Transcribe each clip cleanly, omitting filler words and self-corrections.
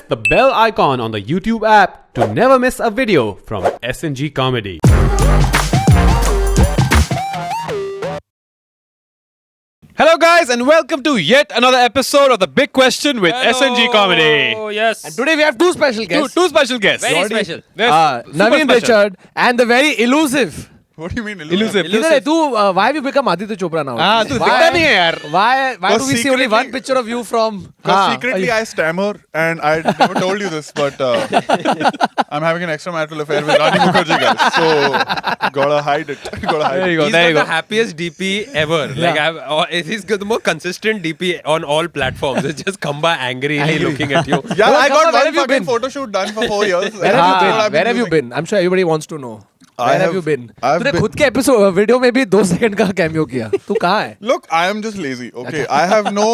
the bell icon on the YouTube app to never miss a video from SnG Comedy. Hello guys and welcome to yet another episode of The Big Question with SnG Comedy. Oh yes. And today we have two special guests. Two special guests. Very special. Naveen Richard and the very elusive. What do you mean Elusive. Why have you become Aditya Chopra now? तू दिखता नहीं है यार. Why do we see only secretly- one picture of you from? Because secretly I stammer and I never told you this, but I'm having an extramarital affair with Rani Mukherjee, guys. So gotta hide it. There you go. He's There you got go. the happiest DP ever. He's got the more consistent DP on all platforms. It's just Khamba angrily looking at you. Yeah, I got Where one have you fucking been? photo shoot done for 4 years. Where have you been? I've Where have you using. been? I'm sure everybody wants to know. Where have you been? I've तूने been- खुद के episode video में भी 2 second का cameo किया. तू कहाँ है? Look, I am just lazy. Okay, I have no.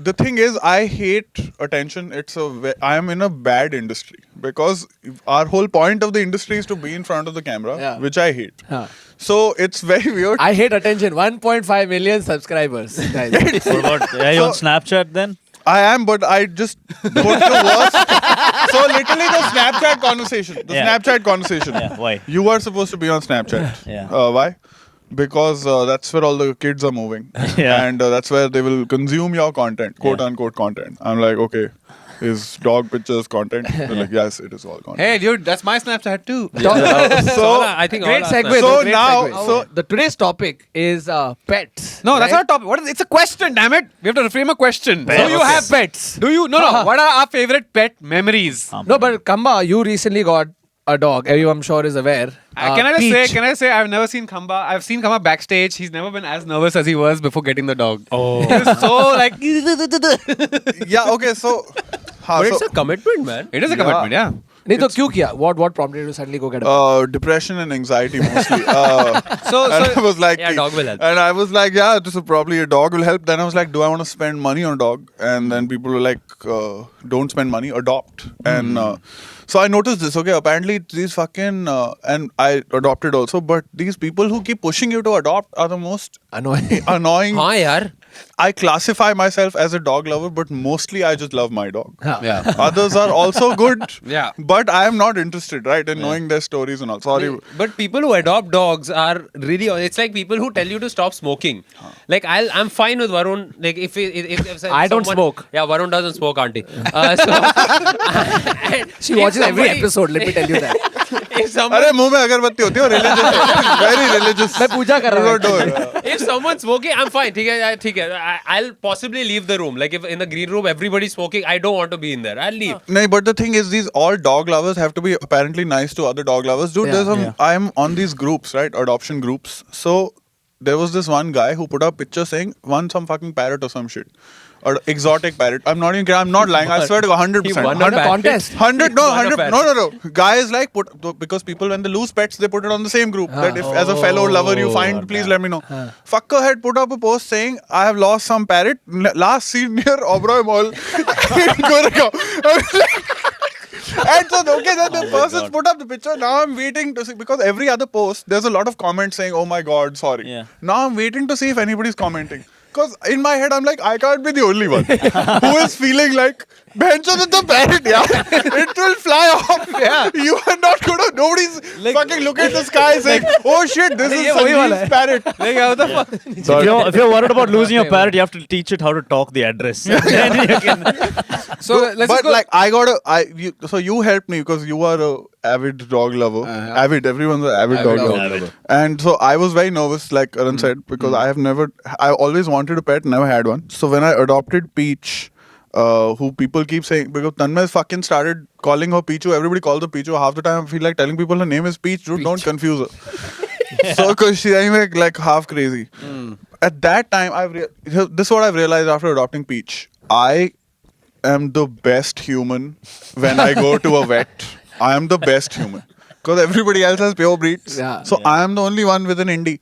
The thing is, I hate attention. I am in a bad industry because our whole point of the industry is to be in front of the camera, Yeah. which I hate. हाँ. So it's very weird. I hate attention. 1.5 million subscribers. Guys. What about, are you on Snapchat then? I am, but I just put the worst. So literally the Snapchat conversation. Yeah. Snapchat conversation. Yeah, why? You are supposed to be on Snapchat. Yeah. Why? Because that's where all the kids are moving. Yeah. And that's where they will consume your content, quote unquote content. I'm like, okay, is dog pictures content? They're like, yes, it is all content. Hey dude, that's my Snapchat too. So I think Great all segue. So great now- segue. so- the today's topic is pets. No, that's right? not topic. What is, it's a question, damn it. We have to frame a question. Do you have pets? Do you? No. What are our favorite pet memories? No, but Khamba, you recently got a dog. Everyone, I'm sure, is aware. Can I Peach. say I've never seen Khamba. I've seen Khamba backstage. He's never been as nervous as he was before getting the dog. Oh. He was so like. yeah, okay, so. But it's a commitment, man. It is a commitment, yeah. नहीं तो क्यों किया? What prompted you to suddenly go get a Depression and anxiety mostly. So And I was like, Yeah, dog will help. And I was like, yeah, this is probably a dog will help. Then I was like, do I want to spend money on a dog? And then people were like, don't spend money, adopt. And so I noticed this. Okay, apparently these fucking and I adopted also, but these people who keep pushing you to adopt are the most annoying. annoying. हाँ यार. I classify myself as a dog lover, but mostly I just love my dog. Yeah. Others are also good. Yeah. But I am not interested, right, in knowing their stories and all. Sorry. But people who adopt dogs are really. It's like people who tell you to stop smoking. Like I'm fine with Varun. Like if I don't smoke. Yeah, Varun doesn't smoke, auntie. She watches every episode. Let me tell you that. If someone, अरे मुंह में अगरबत्ती होती है religious very religious मैं पूजा कर रहा हूँ. Do not do it. if someone's smoking, I'm fine. ठीक है. I'll possibly leave the room. Like if in the green room everybody's smoking, I don't want to be in there. I'll leave. No, but the thing is, these all dog lovers have to be apparently nice to other dog lovers. Dude, Yeah. there's some. I'm on these groups, right? Adoption groups. So there was this one guy who put up a picture saying won some fucking parrot or some shit. Or exotic parrot. I'm not even kidding. I'm not lying. I swear to God, 100%. He won a On a contest. 100 no Won a 100 parrot. no guys like because people when they lose pets they put it on the same group that if as a fellow lover you find please let me know. Fucker had put up a post saying I have lost some parrot last seen near Oberoi Mall in Goregaon. And so okay then the person's put up the picture. Now I'm waiting to see because every other post there's a lot of comments saying oh my god sorry. Yeah. Now I'm waiting to see if anybody's commenting. Because in my head, I'm like, I can't be the only one who is feeling like, Bencho, it's a parrot, yeah. It will fly off. Yeah. You are not going to, nobody's fucking look at the sky saying, oh shit, this is SnG's parrot. If you're worried about losing your parrot, you have to teach it how to talk the address. Then you can- So let's But go. like, so you helped me because you are a avid dog lover. Avid, everyone's an avid dog lover. Avid. And so I was very nervous, like Arun said, because I always wanted a pet, never had one. So when I adopted Peach, who people keep saying, because Tanmay fucking started calling her Pichu, everybody calls her Pichu. Half the time I feel like telling people her name is Peach, dude, don't confuse her. So, because she's anyway like half crazy. At that time, this is what I've realized after adopting Peach. I am the best human when I go to a vet. I am the best human. Because everybody else has pure breeds. Yeah. So I am the only one with an indie.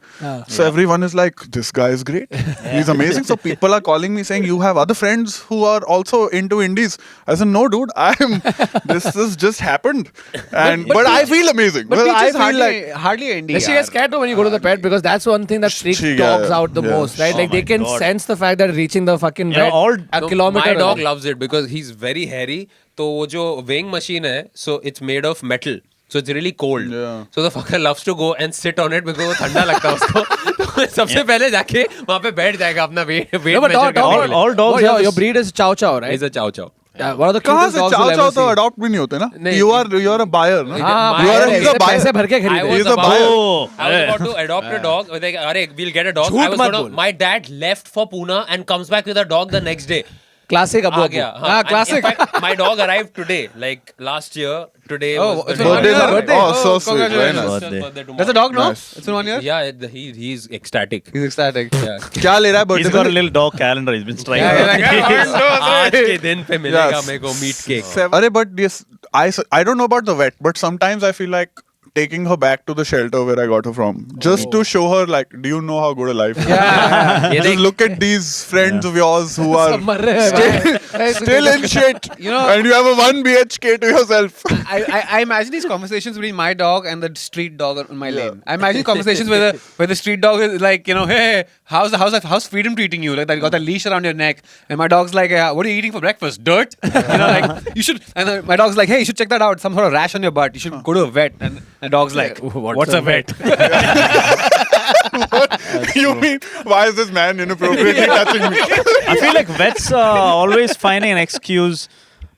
So everyone is like, this guy is great. He's amazing. So people are calling me saying, you have other friends who are also into indies. I said, no, dude, this has just happened. But I feel amazing. But Well, I Peach is feel hardly an indie. She gets scared too when you go to the pet because that's one thing that freaks dogs out the most, right? Like they can sense the fact that reaching the fucking vet a kilometer. My dog away. loves it because he's very hairy. So वो जो weighing machine है, so it's made of metal. So it's really cold. Yeah. So the fucker loves to go and sit on it because वो ठंडा लगता है उसको. तो सबसे पहले जाके वहाँ पे बैठ जाएगा अपना weight No, but measure करने के लिए. all dogs have your breed is Chow Chow, right? He's a chow chow. Yeah, one of the कहाँ cutest से dogs चाव you'll चाव ever तो see. अडॉप्ट भी नहीं होते ना नहीं, you are a buyer ना हाँ, you are buyer he's a buyer पैसे भर के I खरीदे. was He's a about- buyer. Oh, I was about to adopt a dog. I was like, "Arey, we'll get a dog." I was gonna, my dad left for Pune and comes back with a dog the next day. Classic Abu uh Abu. गया. हाँ. हाँ, And classic. in fact, my dog arrived today. Like last year, today Oh, was it's the been 1 day. year. Birthday? Oh, so sweet. Very Congratulations. nice. Birthday. Birthday That's a tomorrow. dog, no? Nice. It's been 1 year? Yeah, he's ecstatic. He's ecstatic. Yeah. क्या ले रहा है he's birthday got a पे? little dog calendar. He's been trying. आज के दिन पे मिलेगा Yes. मेरे को meat cake. अरे but yes, I don't know about the vet, but sometimes I feel like taking her back to the shelter where I got her from, just to show her like, do you know how good a life is? ये Just देख, look at these friends of yours who are मर रहे हैं भाई. still in shit, You know- and you have a 1 BHK to yourself. I imagine these conversations between my dog and the street dog on my lane. I imagine conversations where the street dog is like, you know, hey, how's freedom treating you? Like that, you got that leash around your neck, and my dog's like, what are you eating for breakfast? Dirt? You know, like you should. And then my dog's like, hey, you should check that out. Some sort of rash on your butt. You should go to a vet. And the dog's like, what's a vet? You mean, why is this man inappropriately touching me? I feel like vets are always finding an excuse.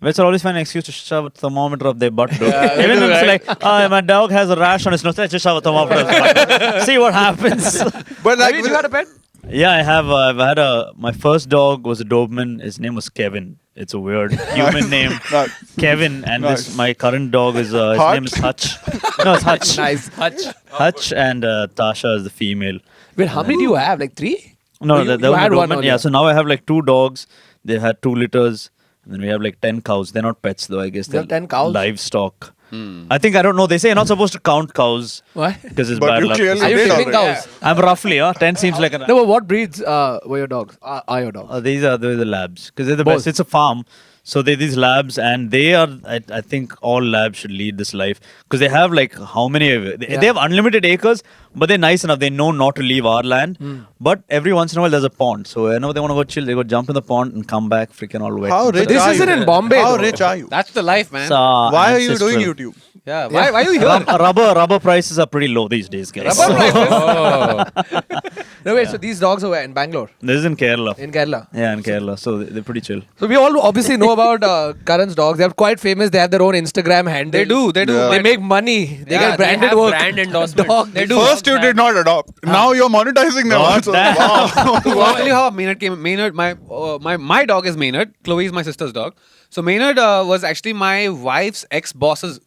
Vets are always finding an excuse to shove a thermometer up their butt. Even if it's like, my dog has a rash on his nose, let's just shove a thermometer up his butt. See what happens. But like, You got a pet? Yeah, I have. I've had my first dog was a Doberman. His name was Kevin. It's a weird human name. Nice. Kevin. And Nice. my current dog is, his Hutch? name is Hutch. No, it's Hutch. Nice. Hutch and Tasha is the female. Wait, how many do you have? Like 3? No, Oh, you that was had a one Doberman. only. Yeah, so now I have like 2 dogs. They had 2 litters. And then we have like 10 cows. They're not pets though, I guess. You They're have 10 cows? livestock. I don't know. They say you're not supposed to count cows. What? Because it's But bad you luck. clearly Are you did keeping already. cows? I'm roughly, 10 seems like an... No, but what breeds were your dogs? Are your dogs? They're the labs because they're the Both. best. It's a farm, so they're these labs, and they are. I think all labs should lead this life because they have like how many? They have unlimited acres, but they're nice enough. They know not to leave our land, but every once in a while there's a pond. So whenever they want to go chill, they go jump in the pond and come back freaking all wet. How rich this are isn't you? in Bombay, How though. rich are you? That's the life, man. It's, Why are you doing ancestral. YouTube? Yeah. Why are you here? Rubber prices are pretty low these days, guys. No, wait, so these dogs are where? In Bangalore? This is in Kerala. In Kerala? Yeah, in Kerala. So they're pretty chill. So we all obviously know about Karan's dogs. They're quite famous. They have their own Instagram handle. They do. Yeah. They make money. They get they branded have work. brand endorsement. Dog. They do. First you did not adopt. Now you're monetizing them God also. damn. Wow. I'll tell you how Maynard came. Maynard, my dog is Maynard. Chloe is my sister's dog. So Maynard was actually my wife's ex-boss's.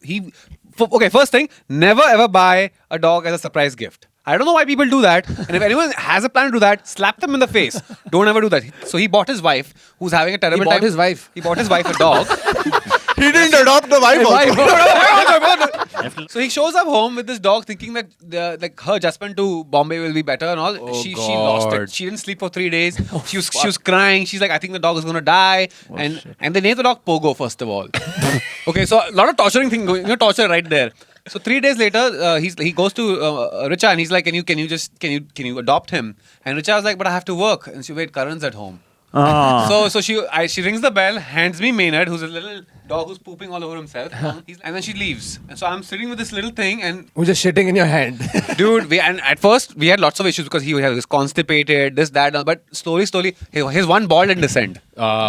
Okay, first thing, never ever buy a dog as a surprise gift. I don't know why people do that. And if anyone has a plan to do that, slap them in the face. Don't ever do that. So he bought his wife, who's having a terrible He bought time. his wife? He bought his wife a dog. He didn't adopt the wife also. So he shows up home with this dog, thinking that like her adjustment to Bombay will be better and all. She lost it. She didn't sleep for 3 days. She was crying. She's like, I think the dog is gonna die. And they named the dog Pogo first of all. Okay, so a lot of torturing thing going. Torture right there. So 3 days later, he goes to Richa and he's like, can you adopt him? And Richa was like, but I have to work. And she wait, Karan's at home. So she rings the bell, hands me Maynard, who's a little dog who's pooping all over himself, and then she leaves. And so I'm sitting with this little thing, and Who's just shitting in your hand. dude, and at first we had lots of issues because he was constipated, this, that, but slowly, his one ball didn't descend.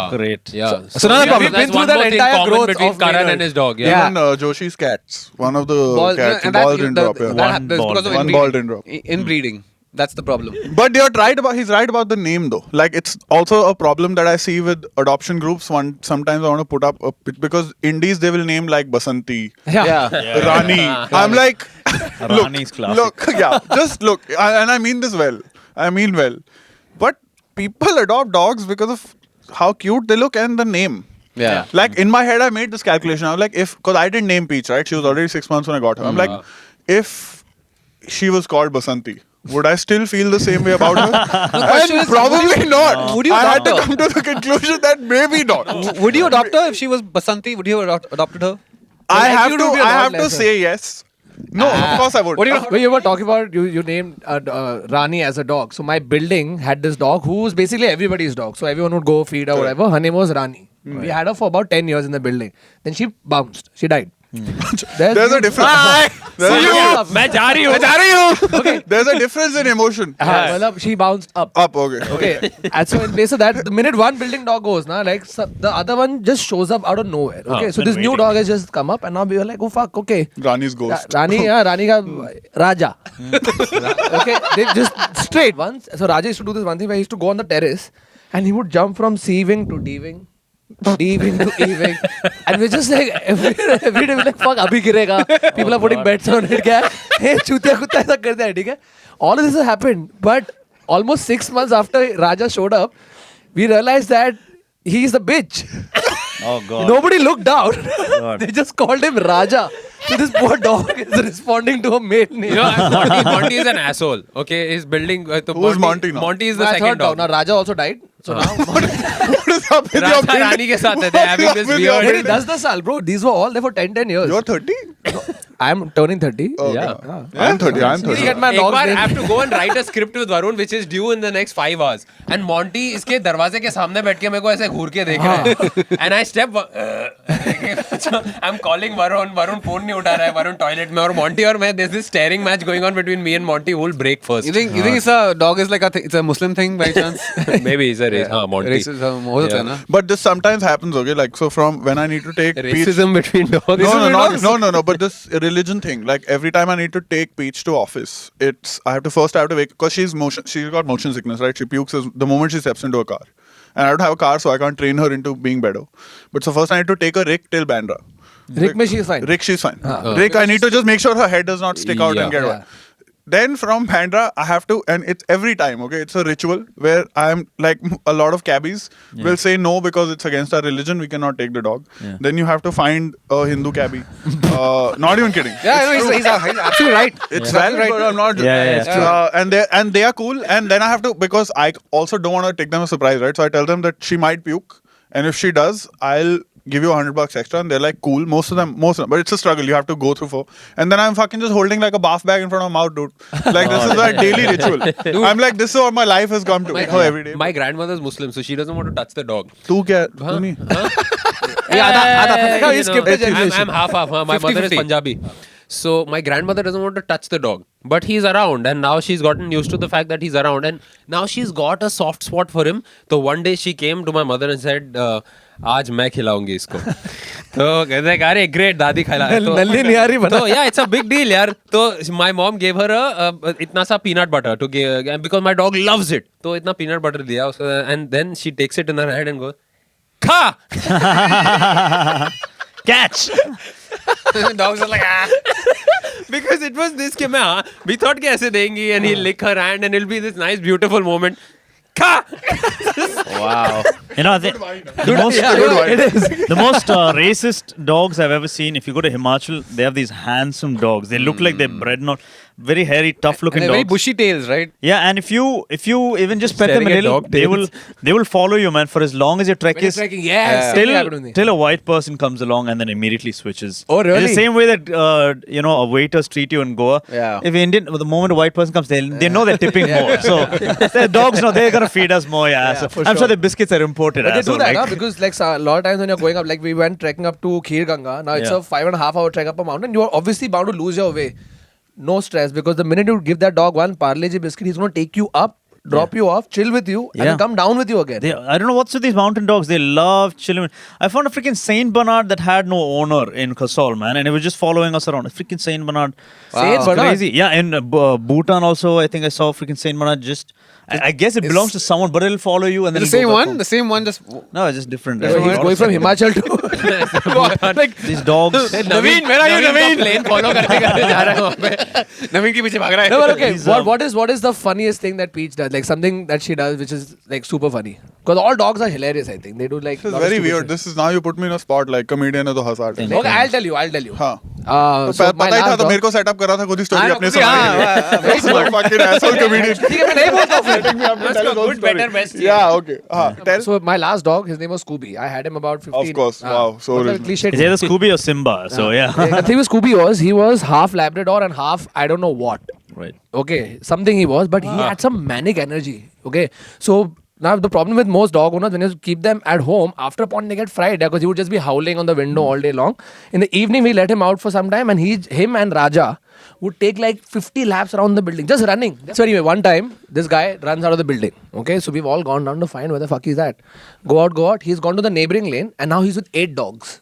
Great. Yeah. So now yeah, we've been that's through one that more thing entire common growth between of Karan Maynard. and his dog. Yeah. Even Joshi's cats. One of the cats. And Ball didn't drop. Yeah. that happens because of One inbreeding. ball didn't drop. Inbreeding. That's the problem. But he's right about the name though. Like it's also a problem that I see with adoption groups. Sometimes I want to put up because indies they will name like Basanti, Rani. I'm like, Rani's classic. look, just look. And I mean this well. I mean well. But people adopt dogs because of how cute they look and the name. Yeah. Like in my head, I made this calculation. I was like, because I didn't name Peach, right? She was already 6 months when I got her. I'm like, if she was called Basanti, would I still feel the same way about her? And probably not. Would you I had adopt to come to the conclusion that maybe not. Would you adopt her if she was Basanti? Would you have adopted her? I Like you to be a I lot have to lesser. say yes. No, of course I would. What do you When you were talking about you named Rani as a dog. So my building had this dog who was basically everybody's dog. So everyone would go feed her, whatever. Her name was Rani. We had her for about 10 years in the building. Then she bounced. She died. There's a difference. मैं जा रही हूँ. Okay. There's a difference in emotion. Well, she bounced up. Up, okay. Okay. And so in place of that, the minute one building dog goes, the other one just shows up out of nowhere. Okay. So this new dog has just come up and now we were like, oh fuck, okay. Rani's ghost. Rani ka Raja. Okay. They just straight once. So Raja used to do this one thing where he used to go on the terrace and he would jump from C wing to D wing. D-wing to E-wing. And we're just like, every day we're like, fuck, abhi girega. People are putting bets on it. Kya? Hey, chutiya kutta aisa karta hai, theek hai? All of this has happened. But almost 6 months after Raja showed up, we realized that he's the bitch. Oh God. Nobody looked down. They just called him Raja. So this poor dog is responding to a mate name. You know, Monty is an asshole. Okay, he's building. Who's Monty now? Monty is the My second third dog. Now Raja also died. So now What is up with your Raja building? Rani के साथ है. They're having this With your weird. Hey, that's the sal, bro. These were all there for 10 years. You're 30? I'm turning 30. Okay. Yeah. I'm 30. I'm 30. Get my एक dog's bar name. have to go and write a script with Varun which is due in the next 5 hours. And Monty इसके दरवाजे के सामने बैठ के मेरे को ऐसे घूर के देख रहा है. And I step. I'm calling Varun. Varun phone नहीं उठा रहा है. Varun toilet में और Monty और मैं. There's this staring match going on between me and Monty. Who will break first? You think it's a dog is like it's a Muslim thing by chance? Maybe it's a race. हाँ, Monty. Racism हो सकता है ना? But this sometimes happens, okay? Like, so from when I need to take Peach... Racism between dogs. No. But this religion thing, like every time I need to take Peach to office, I have to wake, because she's got motion sickness, right? She pukes the moment she steps into a car. And I don't have a car, so I can't train her into being better. But so first I need to take her Rick till Bandra. Rick mein she's fine. Rick, she's fine. Rick, I need to just make sure her head does not stick out and get away. Then from Bandra, I have to, and it's every time, okay? It's a ritual where I'm like, a lot of cabbies will say no because it's against our religion, we cannot take the dog. Yeah. Then you have to find a Hindu cabbie. Not even kidding. Yeah, he's absolutely right. It's valid, but I'm not. And they are cool. And then I have to, because I also don't want to take them a surprise, right? So I tell them that she might puke, and if she does, I'll give you $100 extra. And they're like, cool. Most of them. But it's a struggle. You have to go through for. And then I'm fucking just holding like a bath bag in front of my mouth, dude. Like this is a daily ritual. I'm like, this is what my life has come to. Every day. My grandmother's Muslim, so she doesn't want to touch the dog. Tu kya? Tu nahi? You know, I'm half. My mother is 50-50. Punjabi. So my grandmother doesn't want to touch the dog. But he's around, and now she's gotten used to the fact that he's around, and now she's got a soft spot for him. So one day she came to my mother and said, आज मैं खिलाऊंगी इसको. तो कहते हैं अरे great दादी खिला. नल्ली निहारी बना. So yeah, it's a big deal यार. So my mom gave her इतना सा peanut butter to give, because my dog loves it. तो इतना peanut butter दिया उसको, and then she takes it in her hand and goes, खा. Catch. The dogs are like, because it was this कि मैं we thought कि ऐसे देंगी, and he'll lick her hand and it'll be this nice beautiful moment. Ka! Wow. You know, the most racist dogs I've ever seen, if you go to Himachal, they have these handsome dogs. They look like they're bred not very hairy, tough looking And dogs. very bushy tails, right? Yeah, and if you even just pet them a Staring at little, dog they will follow you, man, for as long as your trek is. Yes. Till a white person comes along and then immediately switches. Oh, really? It's the same way that waiters treat you in Goa. Yeah. If the moment a white person comes, they know they're tipping more. So the dogs know they're gonna feed us more. Yeah, so for I'm sure sure. the biscuits are imported. But they asshole, do that, like. because like a lot of times when you're going up, like we went trekking up to Kheer Ganga. Now it's a 5.5 hour trek up a mountain. You are obviously bound to lose your way. No stress, because the minute you give that dog one Parle G biscuit, he's going to take you up, drop you off, chill with you, and then come down with you again. I don't know what's with these mountain dogs. They love chilling. I found a freaking Saint Bernard that had no owner in Kasol, man, and it was just following us around. A freaking Saint Bernard. Saint It's Bernard? crazy. Yeah, in Bhutan also, I think I saw a freaking Saint Bernard just. I guess it belongs to someone, but it'll follow you and then The it'll same go back one? home. The same one just... No, it's just different. So he's going from Himachal to like, These dogs. Naveen, where are you, Naveen? Plane follow करते करते जा रहा है वहाँ पे. Naveen के पीछे भाग रहा है. No, but okay. What is the funniest thing that Peach does? like something that she does which is like super funny. Because all dogs are hilarious, I think. They do like. This is lot of very stupid weird. shit. This is now you put me in a spot like comedian है तो हंसा दे. Okay, I'll tell you. हाँ. So my पता ही था last तो dog. मेरे को setup करा था खुद ही स्टोरी हाँ, अपने खुद ही, हाँ, very सुना. Fucking asshole comedian. ठीक है, मैं नहीं बोलता हूँ फिर. Letting me up to tell his own good, story. better, best. Yeah, okay. Tell. So my last dog, his name was Scooby. I had him about 15. Of course. Wow, so मतलब original. cliche. It's either Scooby or Simba. So yeah. The thing with Scooby was he was half Labrador and half I don't know what. Right. Okay, something he was, but he had some manic energy. Okay, so now the problem with most dog owners when you keep them at home after a point they get fried because he would just be howling on the window all day long. In the evening we let him out for some time and him and Raja would take like 50 laps around the building just running. So anyway, one time this guy runs out of the building. Okay, so we've all gone down to find where the fuck he's at. Go out. He's gone to the neighboring lane and now he's with 8 dogs.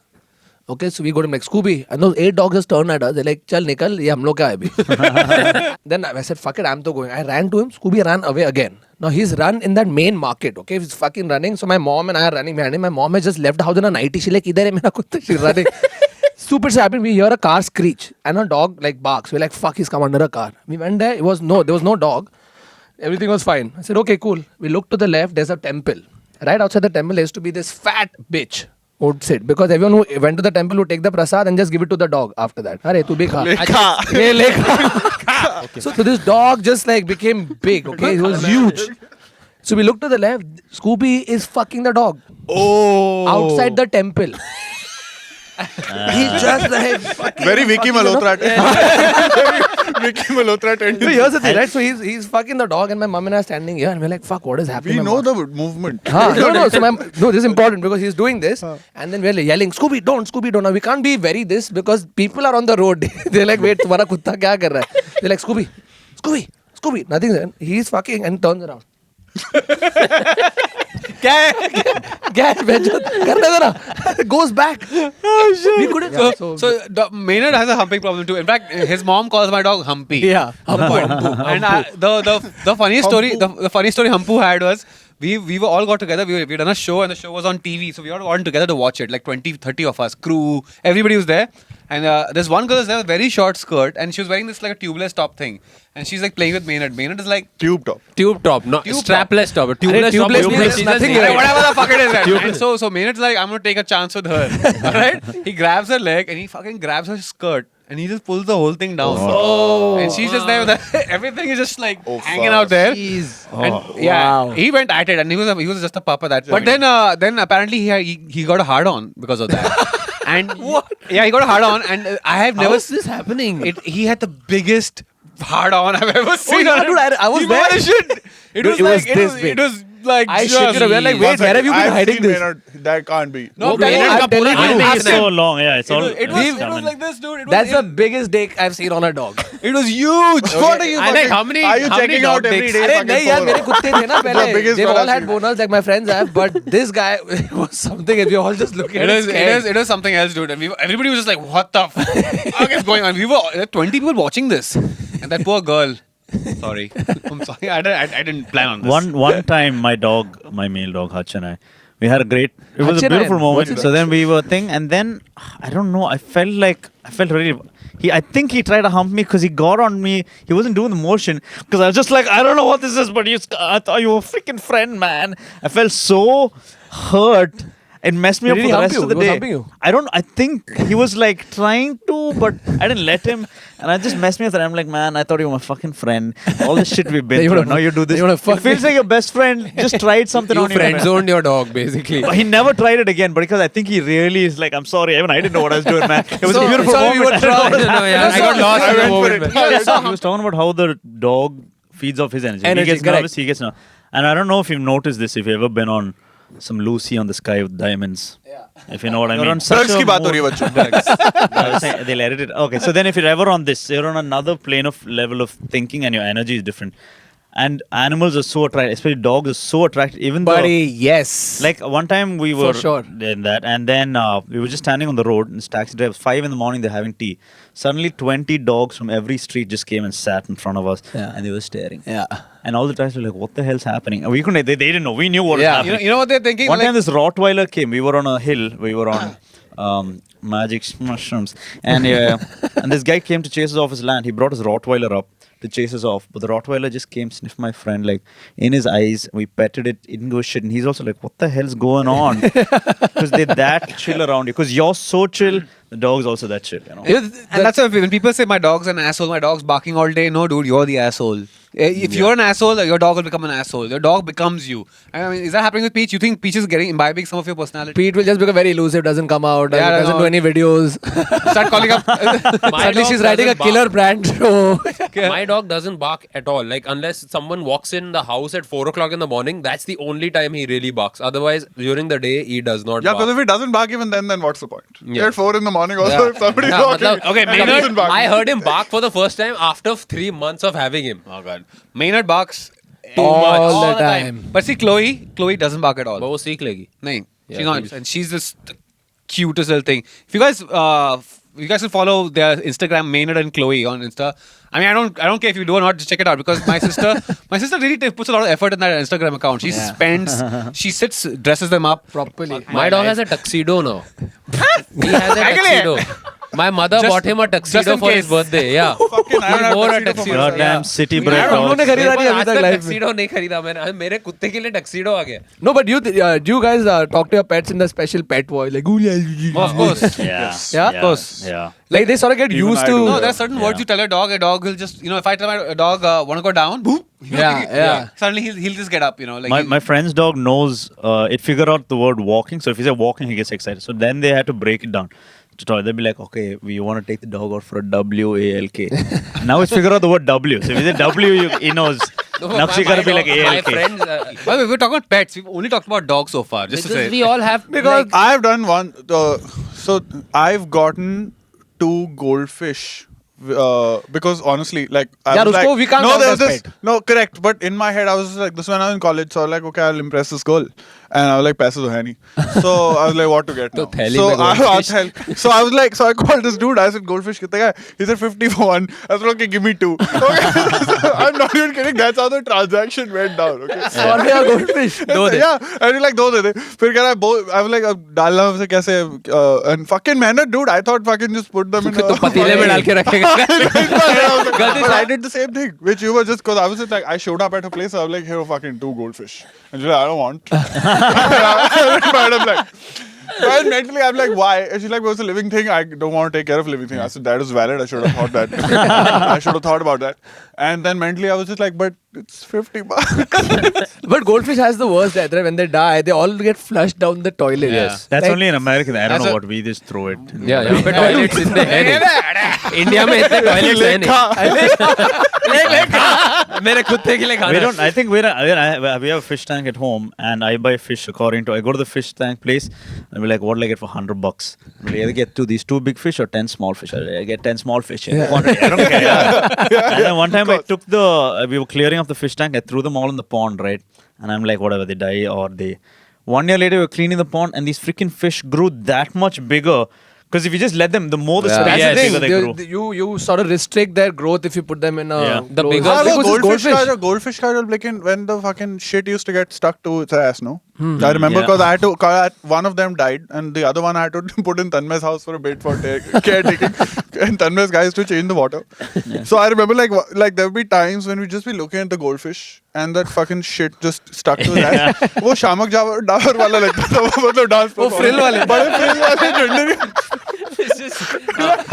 Okay, so we go to him like, Scooby. And those 8 dogs just turn at us. They're like, chal nikal, ye hum log ka hai abhi. Then I said, fuck it, I'm to going. I ran to him. Scooby ran away again. Now he's run in that main market. Okay, he's fucking running. So my mom and I are running behind him. My mom has just left the house in a nightie. She's like, idhar hai mera kutta. She's running. Stupid shit happened. We hear a car screech and a dog like barks. We're like, fuck, he's come under a car. We went there. There was no dog. Everything was fine. I said, okay, cool. We looked to the left. There's a temple. Right outside the temple there used to be this fat bitch. Would sit because everyone who went to the temple would take the prasad and just give it to the dog after that. Arey, tu bhi kha. Ye lekha. Okay. So this dog just like became big. Okay, it was huge. So we looked to the left. Scooby is fucking the dog. Oh. Outside the temple. He's just like fucking Very Vicky fucking, you know? Malhotra. Vicky Malhotra So here's the thing, right? So he's fucking the dog and my mom and I are standing here and we're like, fuck, what is happening? We My know mom- the movement. No. So this is important because he's doing this, and then we're yelling, Scooby, don't. Now we can't be very this because people are on the road. They're like, wait, तुम्हारा कुत्ता क्या कर रहा है? They're like, Scooby. Nothing. There. He's fucking and turns around. क्या है बेंचो करने दो ना goes back. We couldn't. So, Maynard has a humping problem too. In fact, his mom calls my dog Humpy. Yeah, Humpu. And the funny story, the funny story Humpu had was we were all got together. We done a show and the show was on TV. So we all got together to watch it. Like 20, 30 of us, crew, everybody was there. And there's one girl was there with a very short skirt and she was wearing this like a tubeless top thing. And she's like playing with Maynard. Maynard is like Tube top. Tube top, not Tube strapless top. Tubeless top. tubeless Tubeless means is nothing, the- right? whatever the fuck it is. Right? And so Maynard's like, I'm gonna take a chance with her. Alright? He grabs her leg and he fucking grabs her skirt and he just pulls the whole thing down. And she's just there with everything is just like hanging out there. And yeah, he went at it and he was just a pup at that. But then apparently he got a hard on because of that. And what? Yeah, he got a hard on and I have never How's this happening? he had the biggest hard on I've ever seen. yeah, dude, I was He there. was shit. It was it was like this big. it was like I just- shit it. We're like, wait, where have you been I've hiding seen this? Maynard. That can't be. No, Okay, Maynard I'm का telling पूरा you. हाथ It's में. so long. Yeah, it's all. It was like this, dude. It was, That's the biggest dick I've seen on a dog. It was huge. What are you I fucking- like how many- Are you how many checking dog out every dicks? day? अरे fucking नहीं यार photo? मेरे कुत्ते थे ना The पहले. biggest They've one all I've had seen. boners like my friends have, but this guy was something. We were all just looking at It was something else, dude. And everybody was just like, what the fuck is going on? We were there were 20 people watching this. And that poor girl. Sorry. I'm sorry. I didn't plan on this. One time, my male dog Hutch and I, we had a great. It was Hutch a and I, beautiful what's moment. his So then we were thing, and then I don't know. I felt really. I think he tried to hump me because he got on me. He wasn't doing the motion because I was just like, I don't know what this is, but I thought you were a freaking friend, man. I felt so hurt. It messed me up Did for he the hump rest you? of the He was day. humping you? I think he was like trying to, but I didn't let him. And I just messed me up. And I'm like, man, I thought you were my fucking friend. All the shit we've been You through. wanna- Now you do this. you wanna It fuck feels me? like your best friend just tried something You on you. friend zoned your dog, basically. But he never tried it again. But because I think he really is like, I'm sorry, even I didn't know what I was doing, man. It was a beautiful sorry, moment. we were trying. No, yeah, I got lost in the moment. He was talking about how the dog feeds off his energy. Energy, He gets correct. nervous, he gets nervous. And I don't know if you've noticed this, if you've ever been on some Lucy on the Sky with diamonds. If you know what I mean. Drugs की बात हो रही है बच्चों. I was saying, they'll edit it. Okay, so then if you're ever on this, you're on another plane of level of thinking and your energy is different. And animals are so attracted, especially dogs are so attracted. Even Buddy, though, yes. like one time we were sure. in that, and then we were just standing on the road, and this taxi driver, 5 in the morning, they're having tea. Suddenly 20 dogs from every street just came and sat in front of us, Yeah. and they were staring. Yeah. And all the guys were like, what the hell's happening? And we couldn't, they didn't know. We knew what was Yeah. happening. You know what they're thinking? One Like, time this Rottweiler came. We were on a hill. We were on magic mushrooms. And this guy came to chase us off his land. He brought his Rottweiler up, to chase us off. But the Rottweiler just came, sniffed my friend like in his eyes. We petted it, it didn't go shit. And he's also like, what the hell's going on? Because they're that chill around you. Because you're so chill, the dog's also that chill, you know. And that's why when people say my dog's an asshole, my dog's barking all day. No, dude, you're the asshole. If you're an asshole, your dog will become an asshole. Your dog becomes you. I mean, is that happening with Peach? You think Peach is imbibing some of your personality? Pete will just become very elusive, doesn't come out, doesn't do any videos. Start calling up. Suddenly she's writing a killer brand show. My dog doesn't bark at all. Like, unless someone walks in the house at 4 o'clock in the morning, that's the only time he really barks. Otherwise, during the day, he does not Yeah, bark. because if he doesn't bark even then what's the point? Yeah. At 4 in the morning also, if somebody's Yeah, walking. okay, and he doesn't Maynard, bark. I heard him bark for the first time after 3 months of having him. Oh god, Maynard barks All the time. But see, Chloe doesn't bark at all. But वो सीख लेगी. No, she's Yeah, not, please. and she's this cutest little thing. If you guys can follow their Instagram, Maynard and Chloe on Insta. I mean, I don't care if you do or not. Just check it out because my sister really puts a lot of effort in that Instagram account. She she dresses them up Properly. My dog has a tuxedo now. He has a tuxedo. My mother bought him a just tuxedo in for his case. birthday. Yeah. Fucking, I don't He have wore a tuxedo for tuxedo. myself. Goddamn city bred यार, dogs. उन्होंने खरीदा नहीं अभी आज तक तक life में. tuxedo नहीं खरीदा मैंने. मेरे कुत्ते के लिए tuxedo आ गया. No, but do you guys talk to your pets in the special pet voice? Like, ooh, yeah, of course. Yeah. Yeah? Of course. Yeah. Like, they sort of get Even used I to. do No, that. there are certain words you tell a dog will just, if I tell my dog want to go down, boom. Yeah. Suddenly he'll just get up, like My friend's dog knows it figured out the word walking. So if he said walking, he gets excited. So then they had to break it down. They'll be like, okay, we want to take the dog out for a WALK. Now it's figured out the word W. So if he said W, he knows. Now she gotta be like My ALK. friends, Well, we're talking about pets. We've only talked about dogs so far. Just to because say. we all have Because like, I've done one. So I've gotten 2 goldfish. Because honestly, like I Yeah, was usko like, we can't no, count there's as this, pet. no, correct. But in my head, I was like, this when I was in college, so I was like, okay, I'll impress this girl, and I was like, paise to hai nahi. So I was like, what to get now? theli So mein goldfish. so I was like, so I called this dude. I said, goldfish kitne ka hai? He said 50 for 1. I was like, okay, give me 2. Okay, so I'm not even kidding. That's how the transaction went down. Okay. और भैया goldfish. Yeah, and he's like, दो दे दे. फिर कह रहा है, I was like, अब डालना से कैसे? And fucking manner, dude. I thought fucking just put them in. तो पतीले में डाल के रखेगा. But I did the same thing, which you were just because I was just like, I showed up at a place. I was like, here, fucking 2 goldfish, and she's like, I don't want. But I'm like. Well, mentally, I'm like, why? And she's like, well, it's a living thing. I don't want to take care of living thing. I said, that is valid. I should have thought that. I should have thought about that. And then mentally, I was just like, but it's 50 bucks. But goldfish has the worst death, right? When they die, they all get flushed down the toilet. Yes. That's Like- only in America. I don't That's know a- what we just throw it. Yeah, यहाँ पे toilets इतने हैं नहीं. India में इतने toilets हैं नहीं. मेरे कुत्ते के लिए खाना. We don't. I think we have a fish tank at home, and I buy fish according to. I go to the fish tank place, and be like, "What will I get for $100? Will I either get these 2 big fish or 10 small fish? I get 10 small fish. Quantity. I don't care. And then one time I took we were clearing off the fish tank. I threw them all in the pond, right? And I'm like, whatever, they die or they. 1 year later, we were cleaning the pond, and these freaking fish grew that much bigger. Because if you just let them, the more the Yeah. space, That's the the bigger they grow. thing. You sort of restrict their growth if you put them in a. Yeah. The closed- bigger- Ah, Because no, it's goldfish का जो लेकिन when the fucking shit used to get stuck to its ass, no? I remember because I had to. One of them died, and the other one I had to put in Tanmay's house for a bit for caretaking. And Tanmay's guys to change the water. So I remember like there would be times when we'd just be looking at the goldfish, and that fucking shit just stuck to his ass. वो शामक डावर वाला लगता था, वो मतलब dance वो frill वाले. बड़े frill वाले झंडे.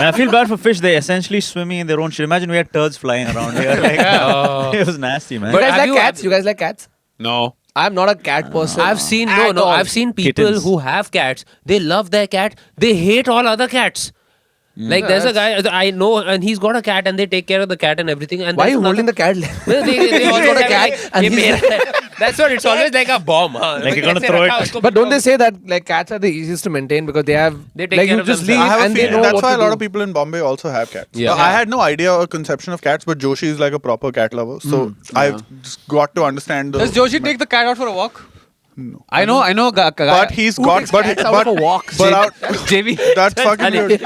I feel bad for fish. They essentially swimming in their own shit. Imagine we had turds flying around here. Like, it was nasty, man. You guys have like you- cats? You guys like cats? No. I'm not a cat person. I've seen At all. I've seen people Kittens. who have cats. They love their cat. They hate all other cats. Like there's a guy I know, and he's got a cat, and they take care of the cat and everything. And Why are there's you holding the nothing- cat? They all He's got a have cat, like, and ये he's- मेरा- That's what it's always like a bomb. Huh? Like you're gonna कैसे throw रखा it. उसको But don't they बिठाओ? say that like cats are the easiest to maintain because they have They take like care you of just themselves. leave I have a and they feeling know that's what why to a lot do. of people in Bombay also have cats. Yeah. I had no idea or conception of cats, but Joshi is like a proper cat lover, so I've just got to understand. Does Joshi take the cat out for a walk? No. I know. But he's Who got takes cats out for walks? But out, JB. that's fucking weird.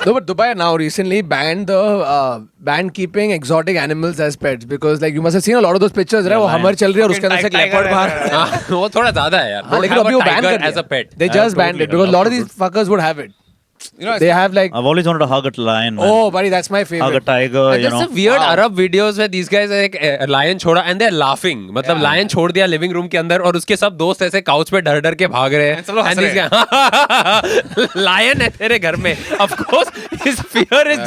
No, but Dubai now recently banned the banned keeping exotic animals as pets because like you must have seen a lot of those pictures, right? वो हमर चल रही है और उसके अंदर से एक leopard बाहर. हाँ, वो थोड़ा ज़्यादा है यार. हाँ, Don't लेकिन have अभी a वो ban tiger कर as दिया. a pet. They just banned it because a lot of these fuckers would have it. You know, They have like, I've always wanted to hug a lion, man. oh, buddy, that's my favorite. Hug a tiger, And you there's know. some weird Arab videos where these guys are like a lion छोड़ा and they're laughing. मतलब lion छोड़ दिया living room के अंदर और उसके सब दोस्त ऐसे couch पे डर के भाग रहे हैं. सब लोग हंस And these guys, lion है तेरे घर में. Of course, his fear is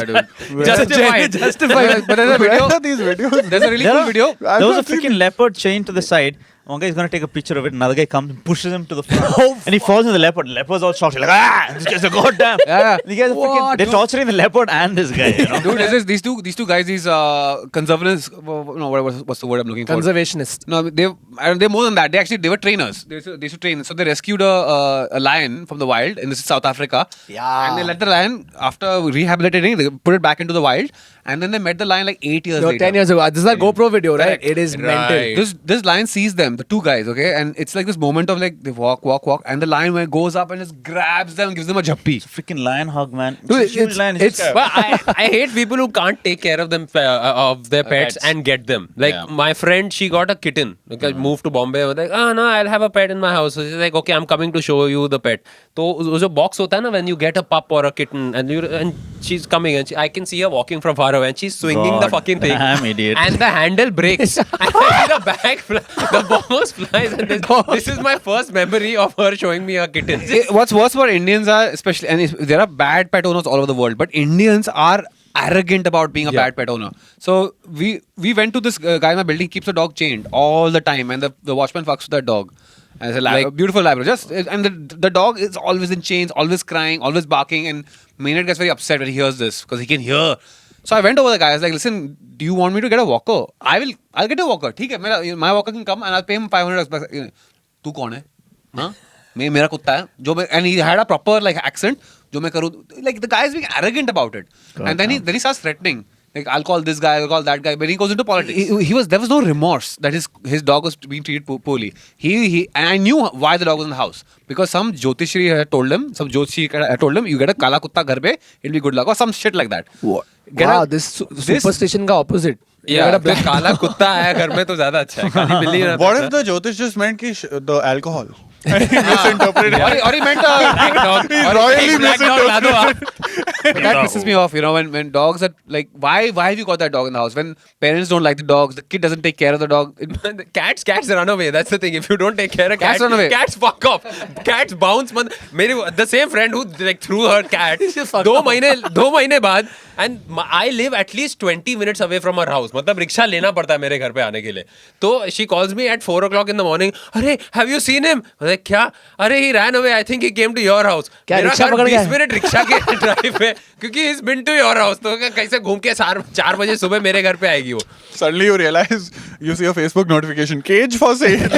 justified. Justified. but there's a Where video. are these videos? There's a really cool video. I've There was a not seen freaking leopard chained to the side. One guy is gonna take a picture of it. Another guy comes and pushes him to the front, and he falls in the leopard. The leopard's all shocked, like this guy's a goddamn. Yeah. These guys are freaking, they're torturing the leopard and this guy. You know? Dude, these two guys, these conservatives. No, what's the word I'm looking for? Conservationist. No, they're more than that. They were trainers. They used to train. So they rescued a lion from the wild in South Africa. Yeah. And they let the lion, after rehabilitating, they put it back into the wild. And then they met the lion like 8 years No, later. 10 years ago. This is a GoPro video, right? Correct. It is mental. Right. This lion sees them, the two guys, okay? And it's like this moment of like, they walk. And the lion goes up and just grabs them and gives them a jappi. Freaking lion hug, man. Dude, It's a huge it's- lion. it's- just- But I hate people who can't take care of them of their pets and get them. Like my friend, she got a kitten. Like moved to Bombay. Was like, no, I'll have a pet in my house. So she's like, okay, I'm coming to show you the pet. So वो जो box होता है ना, when you get a pup or a kitten and she's coming and I can see her walking from far away and she's swinging the God fucking thing. damn idiot. And the handle breaks. and I see the bag the box flies and this is my first memory of her showing me a kitten. What's worse about Indians are, especially, and there are bad pet owners all over the world, but Indians are arrogant about being a bad pet owner. So we went to this guy in my building, keeps the dog chained all the time, and the watchman fucks with that dog. And it's a beautiful Labrador. And the dog is always in chains, always crying, always barking, and Maynard gets very upset when he hears this because he can hear. So I went over the guy. I was like, listen, do you want me to get a walker? I'll get a walker. ठीक है, my walker can come and I'll pay him $500. तू कौन है? हाँ? मेरा कुत्ता है जो मैं, and he had a proper like accent जो मैं करूँ, like the guy is being arrogant about it. And then he starts threatening. Like, I'll call this guy, I'll call that guy. But he goes into politics. There was no remorse that his dog was being treated poorly. And I knew why the dog was in the house. Because some Jyotishri had told him, you get a kala kutta ghar pe, it'll be good luck. Or some shit like that. What? This superstition का opposite. Yeah, तो काला कुत्ता आया घर में तो ज्यादा अच्छा है. काली बिल्ली ना. What if the Jyotish just meant the alcohol? Misinterpreted. Or he meant Black dog. royally Black dog ला दो आप. that pisses me off, when dogs are like, why have you got that dog in the house? When parents don't like the dogs, the kid doesn't take care of the dog. Cats run away. That's the thing. If you don't take care of Cats cats, run away. Cats fuck off. Cats bounce. The same friend who like threw her cat. 2 महीने बाद, and I live at least 20 minutes away from her house. मतलब rickshaw लेना पड़ता है मेरे घर पे आने के लिए. तो she calls me at 4 o'clock in the morning. अरे, have you seen him? मैं क्या? अरे, he ran away. I think he came to your house. क्या मेरा रिक्शा घर पकड़ 20 मिनट रिक्शा के ड्राइव पे, क्योंकि he's been to your house. तो कैसे घूम के 4 बजे सुबह मेरे घर पे आएगी वो. Suddenly you realize, you see a Facebook notification, cage for sale.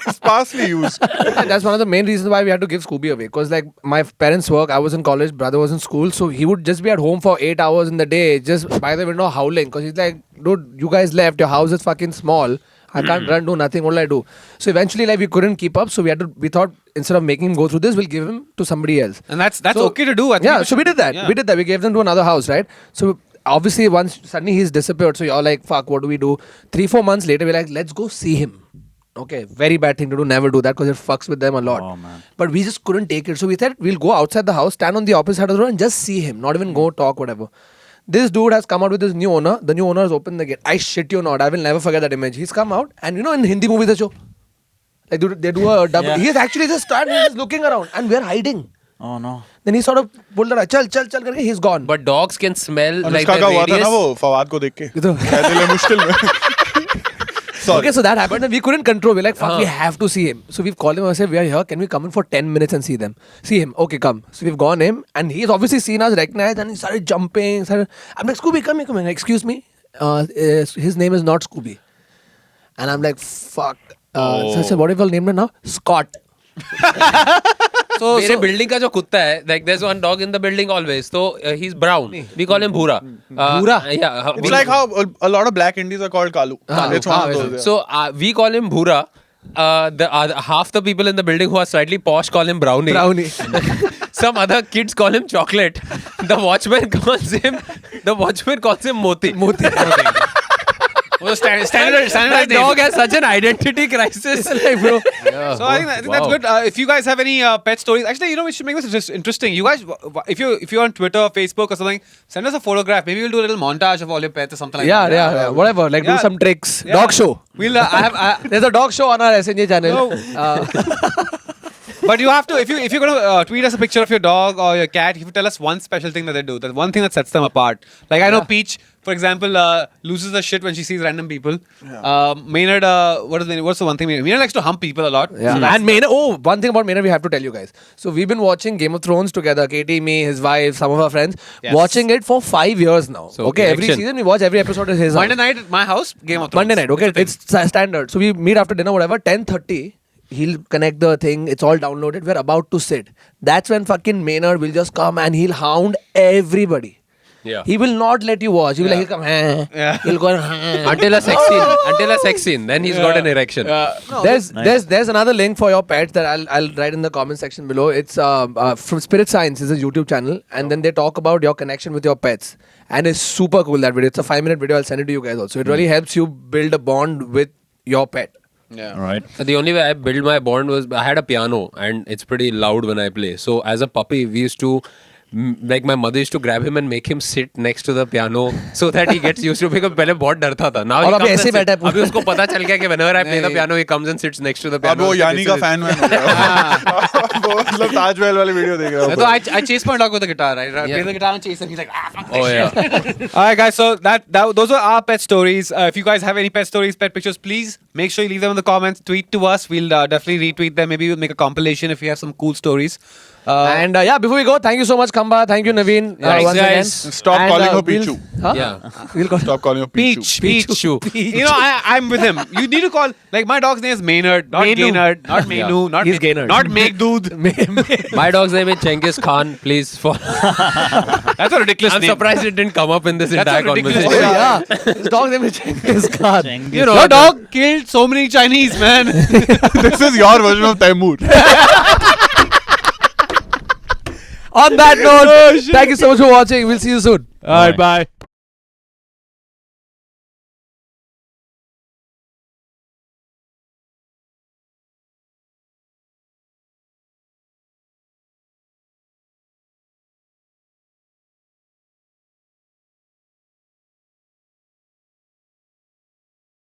Sparsely used. That's one of the main reasons why we had to give Scooby away. Because like my parents work, I was in college, brother was in school, so he would just be at home for 8 hours in the day, just by the window howling. Because he's like, dude, you guys left, your house is fucking small. I can't run, do nothing. What will I do? So eventually, like, we couldn't keep up. So we thought instead of making him go through this, we'll give him to somebody else. And that's So- okay to do. I think Yeah, we so we did that. yeah. We did that. We gave them to another house, right? So obviously, once suddenly he's disappeared. So you're like, fuck, what do we do? 3-4 months later, we're like, let's go see him. Okay, very bad thing to do. Never do that because it fucks with them a lot. Oh, man. But we just couldn't take it. So we said, we'll go outside the house, stand on the opposite side of the road and just see him. Not even go talk, whatever. This dude has come out with his new owner. The new owner has opened the gate. I shit you not. I will never forget that image. He's come out and in Hindi movies, they show. Like they do a double. Yeah. He is actually just started just looking around and we're hiding. Oh no. Then he sort of pulled the chal karke, he's gone. But dogs can smell like Anushka the का हुआ था ना radius. वो फवाद को देख के ये तो- कहते ले मुश्किल में Okay, so that happened and we couldn't control. We're like, fuck, we have to see him. So we've called him and said, we are here. Can we come in for 10 minutes and see him? Okay, come. So we've gone in and he's obviously seen us, recognized, and he started jumping. I'm like, Scooby, come here. Like, excuse me. His name is not Scooby. And I'm like, fuck. So I said, what if I'll name him now? Scott. मेरे building का जो कुत्ता है, like there's one dog in the building always. So he's brown. We call him Bhura. Bhura? Yeah. It's like how a lot of black Indies are called Kalu. It's one of those. Yeah. So we call him Bhura. Half the people in the building who are slightly posh call him Brownie. Brownie. Some other kids call him Chocolate. The watchman calls him Moti. Well, standard That name. dog has such an identity crisis. Like, bro. So I think that's good. If you guys have any pet stories, actually, we should make this just interesting. You guys, if you're on Twitter, or Facebook, or something, send us a photograph. Maybe we'll do a little montage of all your pets or something like that. Yeah. Whatever. Like, do Yeah. some tricks. Yeah. Dog show. We'll. There's a dog show on our SNG channel. But you have to, if you're gonna tweet us a picture of your dog or your cat, you have to tell us one special thing that they do. That one thing that sets them apart. Like I know Peach, for example, loses her shit when she sees random people. Maynard, what's the one thing? Maynard likes to hump people a lot. Yeah. And Maynard, one thing about Maynard we have to tell you guys. So we've been watching Game of Thrones together, Katie, me, his wife, some of our friends, Yes. watching it for 5 years now. So, okay, every action. season we watch every episode is his Monday house. night at my house, Game of Thrones. Monday night, okay? It's standard. So we meet after dinner, whatever, 10:30. He'll connect the thing, it's all downloaded. We're about to sit. That's when fucking Maynard will just come and he'll hound everybody. Yeah. He will not let you watch. He'll come, Yeah. he'll go, Until a sex scene. Until a sex scene. Then he's got an erection. There's another link for your pets that I'll write in the comment section below. It's from Spirit Science is a YouTube channel, and then they talk about your connection with your pets, and it's super cool that video. It's a 5-minute video. I'll send it to you guys also. It really helps you build a bond with your pet. Yeah. All right. The only way I built my bond was I had a piano and it's pretty loud when I play. So as a puppy, we used to like my mother used to grab him and make him sit next to the piano so that he gets used to because पहले बहुत डरता था. Now और he अभी comes ऐसे and बैठा है sits. अभी उसको पता चल गया कि whenever I play the piano, he comes and sits next to the piano. अब वो यानी का फैन मैन हो गया वो मतलब ताजमहल वाली वीडियो देख रहा So हूँ I chase my dog with the guitar, right? I play the guitar and chase him. He's like, fuck this Oh yeah. shit. All right, guys. So those are our pet stories. If you guys have any pet stories, pet pictures, please make sure you leave them in the comments. Tweet to us. We'll definitely retweet them. Maybe we'll make a compilation if we have some cool stories. And before we go, thank you so much, Khamba. Thank you, Naveen. Thanks, once guys. again. Stop And, calling her we'll- Pichu. Huh? Yeah. We'll call Stop calling her Pichu. Peach. You know, I'm with him. You need to call, like, my dog's name is Maynard, not Mainu. Gaynard, not Mainu, not He's Gaynard. not Megdood. My dog's name is Genghis Khan. Please follow. That's a ridiculous I'm name. surprised it didn't come up in this That's a entire ridiculous conversation. Oh, yeah. His dog's name is Genghis Khan. Genghis. You know, your dog killed so many Chinese, man. This is your version of Taimur. On that note, thank you so much for watching. We'll see you soon. All right, bye.